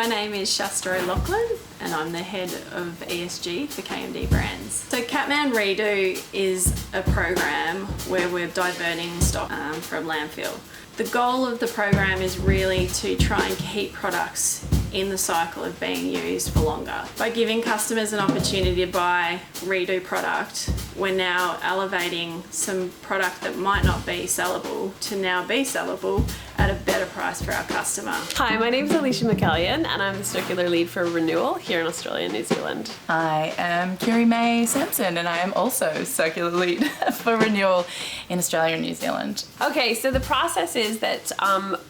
name is Shasta O'Loughlin and I'm the head of ESG for KMD Brands. So Kathman-REDU is a program where we're diverting stock from landfill. The goal of the program is really to try and keep products in the cycle of being used for longer. By giving customers an opportunity to buy redo product, we're now elevating some product that might not be sellable to now be sellable at a better price for our customer. Hi, my name is Alicia McCallion and I'm the Circular Lead for Renewal here in Australia and New Zealand. I am Kiri May Sampson and I am also Circular Lead for Renewal in Australia and New Zealand. Okay, so the process is that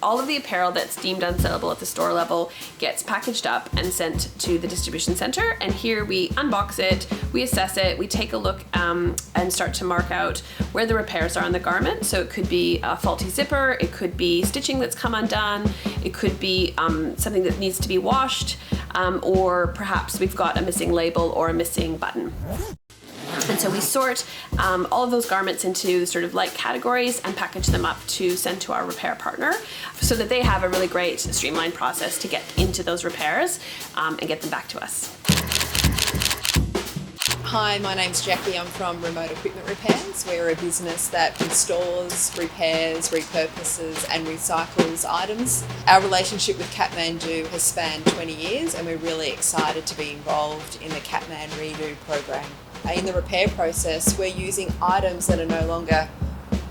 all of the apparel that's deemed unsellable at the store level gets packaged up and sent to the distribution centre, and here we unbox it, we assess it, we take a look and start to mark out where the repairs are on the garment. So it could be a faulty zipper, it could be stitching that's come undone, it could be something that needs to be washed, or perhaps we've got a missing label or a missing button. And so we sort all of those garments into sort of light categories and package them up to send to our repair partner so that they have a really great streamlined process to get into those repairs and get them back to us. Hi, my name's Jackie. I'm from Remote Equipment Repairs. We're a business that restores, repairs, repurposes and recycles items. Our relationship with Kathmandu has spanned 20 years and we're really excited to be involved in the Kathman-REDU program. In the repair process, we're using items that are no longer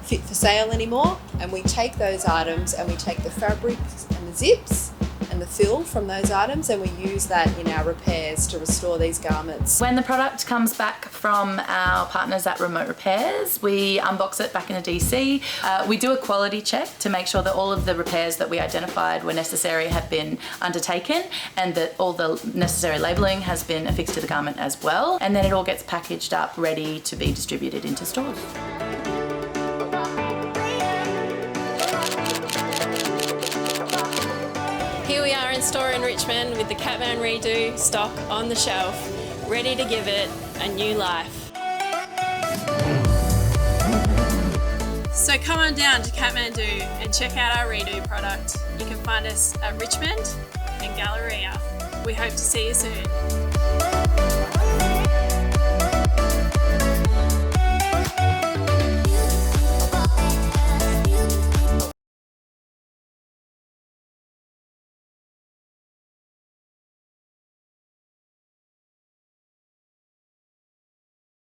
fit for sale anymore, and we take those items and we take the fabrics and the zips and the fill from those items and we use that in our repairs to restore these garments. When the product comes back from our partners at Remote Repairs, we unbox it back in a DC. We do a quality check to make sure that all of the repairs that we identified were necessary have been undertaken and that all the necessary labelling has been affixed to the garment as well. And then it all gets packaged up, ready to be distributed into stores. Here we are in store in Richmond with the Kathman-REDU stock on the shelf, ready to give it a new life. So come on down to Kathmandu and check out our Redo product. You can find us at Richmond and Galleria. We hope to see you soon.